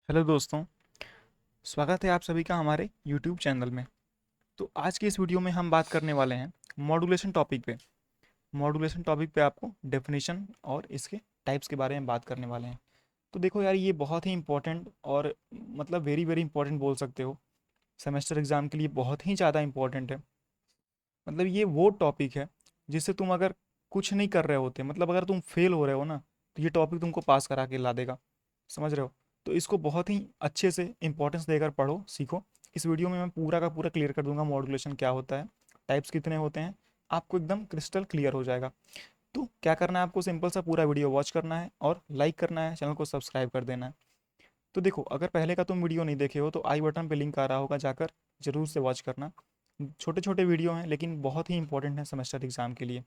Hello दोस्तों। स्वागत है आप सभी का हमारे यूट्यूब चैनल में। तो आज की इस वीडियो में हम बात करने वाले हैं मॉड्यूलेशन टॉपिक पे। मॉड्यूलेशन टॉपिक पे आपको डेफिनेशन और इसके टाइप्स के बारे में बात करने वाले हैं। तो देखो यार, ये बहुत ही इंपॉर्टेंट और मतलब वेरी वेरी इंपॉर्टेंट बोल सकते हो। सेमेस्टर एग्जाम के लिए बहुत ही ज़्यादा इंपॉर्टेंट है। मतलब ये वो टॉपिक है जिससे तुम अगर कुछ नहीं कर रहे होते, मतलब अगर तुम फेल हो रहे हो ना, तो ये टॉपिक तुमको पास करा के ला देगा। समझ रहे हो? तो इसको बहुत ही अच्छे से इंपॉर्टेंस देकर पढ़ो, सीखो। इस वीडियो में मैं पूरा का पूरा क्लियर कर दूंगा मॉड्यूलेशन क्या होता है, टाइप्स कितने होते हैं, आपको एकदम क्रिस्टल क्लियर हो जाएगा। तो क्या करना है आपको, सिंपल सा पूरा वीडियो वॉच करना है और लाइक करना है, चैनल को सब्सक्राइब कर देना है। तो देखो, अगर पहले का तुम वीडियो नहीं देखे हो तो आई बटन पे लिंक आ रहा होगा, जाकर जरूर से वॉच करना। छोटे छोटे वीडियो हैं लेकिन बहुत ही इंपॉर्टेंट है सेमेस्टर एग्जाम के लिए।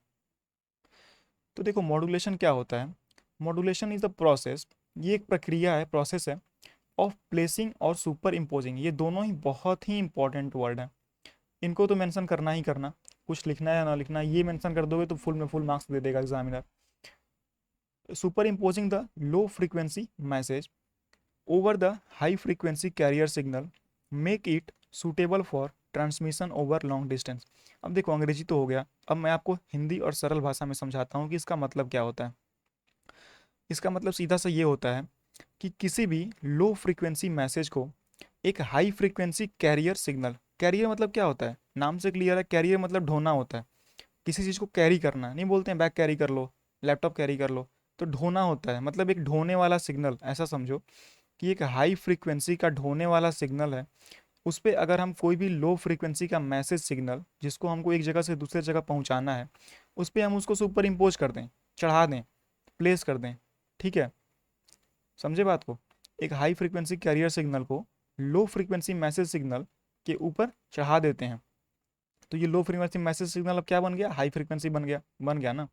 तो देखो, मॉड्यूलेशन क्या होता है। मॉड्यूलेशन इज द प्रोसेस, ये एक प्रक्रिया है, प्रोसेस है ऑफ प्लेसिंग और सुपर इम्पोजिंग। ये दोनों ही बहुत ही इंपॉर्टेंट वर्ड है, इनको तो मेंशन करना ही करना। कुछ लिखना है या ना लिखना, ये मेंशन कर दोगे तो फुल में फुल मार्क्स दे देगा examiner. Super imposing the low frequency message over the high frequency carrier signal make it suitable for transmission over long distance। अब देखो, अंग्रेजी तो हो गया, अब मैं आपको हिंदी और सरल भाषा में समझाता हूँ कि इसका मतलब क्या होता है। इसका मतलब सीधा सा ये होता है कि किसी भी लो फ्रीक्वेंसी मैसेज को एक high frequency carrier signal, carrier मतलब क्या होता है, नाम से क्लियर है, कैरियर मतलब ढोना होता है। किसी चीज़ को कैरी करना, नहीं बोलते हैं बैग कैरी कर लो, लैपटॉप कैरी कर लो। तो ढोना होता है, मतलब एक ढोने वाला सिग्नल, ऐसा समझो कि एक हाई फ्रीक्वेंसी का ढोने वाला सिग्नल है। उस पर अगर हम कोई भी लो फ्रीक्वेंसी का मैसेज सिग्नल, जिसको हमको एक जगह से दूसरे जगह पहुंचाना है, उस पर हम उसको सुपर इम्पोज कर दें, चढ़ा दें, प्लेस कर दें। ठीक है, समझे बात को। एक हाई फ्रीक्वेंसी कैरियर सिग्नल को लो फ्रीक्वेंसी मैसेज सिग्नल के ऊपर चढ़ा देते हैं। तो ये लो फ्रीक्वेंसी मैसेज सिग्नल अब क्या बन गया, हाई फ्रीक्वेंसी बन गया ना।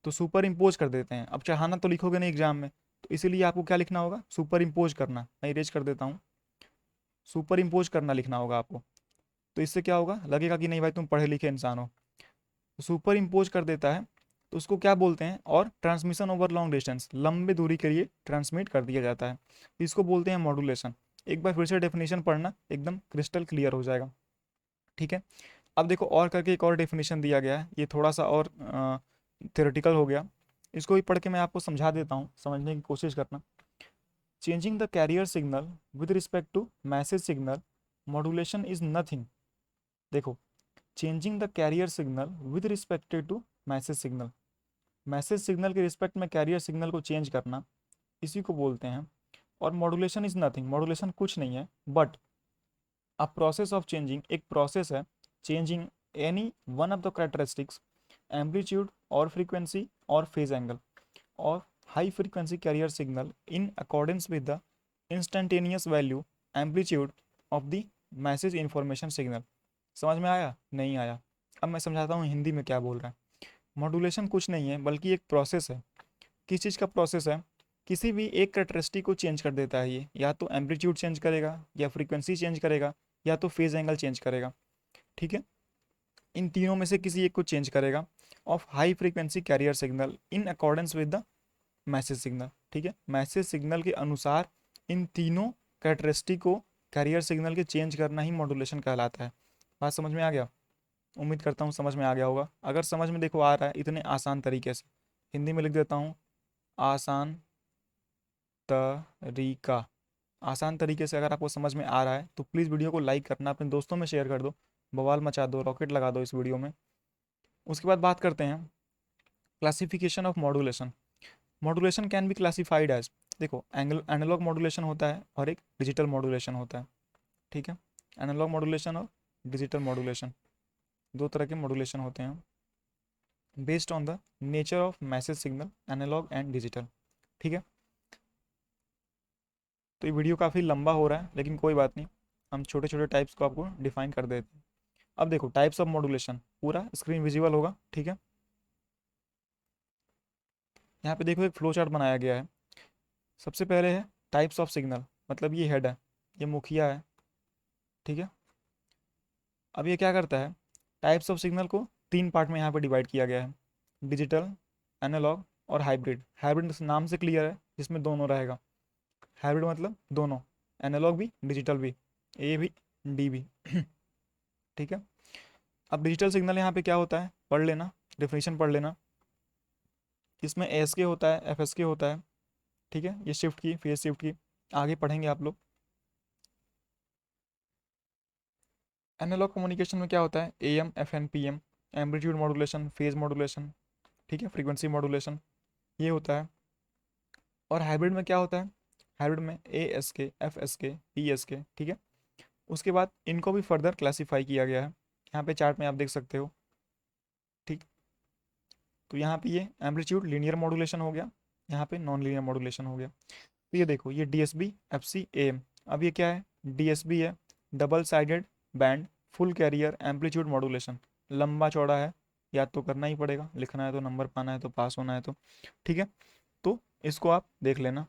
तो सुपर इम्पोज कर देते हैं। अब चढ़ाना तो लिखोगे नहीं एग्जाम में, तो इसीलिए आपको क्या लिखना होगा, सुपर इम्पोज करना। मैं इरेज कर देता हूँ, सुपर इम्पोज करना लिखना होगा आपको। तो इससे क्या होगा, लगेगा कि नहीं भाई तुम पढ़े लिखे इंसान हो। तो सुपर इम्पोज कर देता है, तो उसको क्या बोलते हैं, और ट्रांसमिशन ओवर लॉन्ग डिस्टेंस, लंबे दूरी के लिए ट्रांसमिट कर दिया जाता है, तो इसको बोलते हैं मॉड्यूलेशन। एक बार फिर से डेफिनेशन पढ़ना, एकदम क्रिस्टल क्लियर हो जाएगा। ठीक है। अब देखो, और करके एक और डेफिनेशन दिया गया है, ये थोड़ा सा और थ्योरेटिकल हो गया। इसको भी पढ़ के मैं आपको समझा देता हूँ, समझने की कोशिश करना। Changing the carrier signal with respect to message signal modulation is nothing. देखो, changing the carrier signal with respected to message signal, message signal के रिस्पेक्ट में कैरियर सिग्नल को चेंज करना, इसी को बोलते हैं। और मॉड्यूलेशन इज नथिंग, मॉड्यूलेशन कुछ नहीं है, but a process of changing, एक प्रोसेस है changing any one of the characteristics, amplitude और फ्रीक्वेंसी और फेज एंगल और high frequency carrier signal in accordance with the instantaneous value amplitude of the message information signal. समझ में आया, नहीं आया? अब मैं समझाता हूँ हिंदी में क्या बोल रहा है। मॉड्यूलेशन कुछ नहीं है बल्कि एक प्रोसेस है। किस चीज़ का प्रोसेस है, किसी भी एक करेक्टरिस्टिक को चेंज कर देता है ये, या तो एम्पलीट्यूड चेंज करेगा, या फ्रीक्वेंसी चेंज करेगा, या तो फेज एंगल चेंज करेगा। ठीक है, इन तीनों में से किसी एक को चेंज करेगा of high frequency carrier signal in accordance with the message signal. ठीक है, मैसेज सिग्नल के अनुसार इन तीनों कैरेक्टरिस्टिक को कैरियर सिग्नल के चेंज करना ही मॉड्यूलेशन कहलाता है। बात समझ में आ गया? उम्मीद करता हूँ समझ में आ गया होगा। अगर समझ में देखो आ रहा है इतने आसान तरीके से, हिंदी में लिख देता हूँ, आसान तरीका। आसान तरीके से अगर आपको समझ में आ रहा है तो प्लीज़ वीडियो को लाइक करना, अपने दोस्तों में शेयर कर दो, बवाल मचा दो, रॉकेट लगा दो इस वीडियो में। उसके बाद बात करते हैं classification of modulation. Modulation can be classified as, देखो, एनालॉग मॉड्यूलेशन होता है और एक डिजिटल मॉड्यूलेशन होता है। ठीक है, एनालॉग मॉड्यूलेशन और डिजिटल मॉड्यूलेशन, दो तरह के मॉड्यूलेशन होते हैं based on the nature of message signal, analogue and digital. ठीक है, तो ये वीडियो काफ़ी लंबा हो रहा है लेकिन कोई बात नहीं, हम छोटे छोटे टाइप्स को आपको डिफाइन कर देते हैं। अब देखो, टाइप्स ऑफ मॉड्यूलेशन, पूरा स्क्रीन विजिबल होगा। ठीक है, यहाँ पे देखो एक फ्लो चार्ट बनाया गया है। सबसे पहले है टाइप्स ऑफ सिग्नल, मतलब ये हेड है, ये मुखिया है। ठीक है, अब ये क्या करता है, टाइप्स ऑफ सिग्नल को तीन पार्ट में यहाँ पे डिवाइड किया गया है, डिजिटल, एनालॉग और हाइब्रिड। हाइब्रिड नाम से क्लियर है, जिसमें दोनों रहेगा। हाइब्रिड मतलब दोनों, एनालॉग भी डिजिटल भी, ए भी डी भी। ठीक है। अब डिजिटल सिग्नल यहाँ पे क्या होता है पढ़ लेना, डेफिनेशन पढ़ लेना। इसमें एस के होता है, एफ एस के होता है। ठीक है, ये शिफ्ट की, फेज शिफ्ट की आगे पढ़ेंगे आप लोग। एनालॉग कम्युनिकेशन में क्या होता है, A M F M P M, amplitude modulation, phase modulation, ठीक है, फ्रीक्वेंसी मॉड्यूलेशन, ये होता है। और हाइब्रिड में क्या होता है, हाइब्रिड में ए एस के, एफ एस के, पी एस के, ठीक है। उसके बाद इनको भी फर्दर क्लासीफाई किया गया है, यहाँ पे चार्ट में आप देख सकते हो। ठीक, तो यहाँ पे ये एम्पलीट्यूड लीनियर मॉड्यूलेशन हो गया, यहाँ पे नॉन लीनियर मॉड्यूलेशन हो गया। तो ये देखो, ये D S B, F C, A M. अब ये क्या है, डी एस बी है, double sided band full carrier amplitude modulation, लंबा चौड़ा है, याद तो करना ही पड़ेगा, लिखना है तो, नंबर पाना है तो, पास होना है तो। ठीक है, तो इसको आप देख लेना,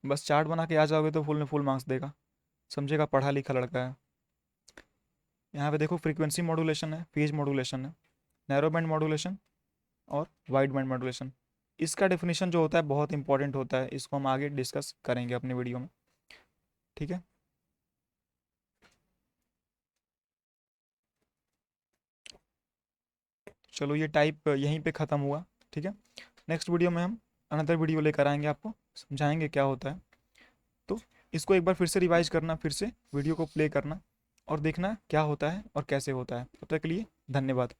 बस चार्ट बना के आ जाओगे तो फुल में फुल मार्क्स देगा, समझेगा, पढ़ा लिखा लड़का है। यहाँ पे देखो फ्रीक्वेंसी मॉड्यूलेशन है, फेज मॉड्यूलेशन है, नैरो बैंड मॉड्यूलेशन और वाइड बैंड मॉड्यूलेशन। इसका डेफिनेशन जो होता है बहुत इंपॉर्टेंट होता है, इसको हम आगे डिस्कस करेंगे अपने वीडियो में। ठीक है, चलो ये टाइप यहीं पे ख़त्म हुआ। ठीक है, नेक्स्ट वीडियो में हम अनदर वीडियो लेकर आएंगे, आपको समझाएंगे क्या होता है। तो इसको एक बार फिर से रिवाइज करना, फिर से वीडियो को प्ले करना और देखना क्या होता है और कैसे होता है। तब तक के लिए धन्यवाद।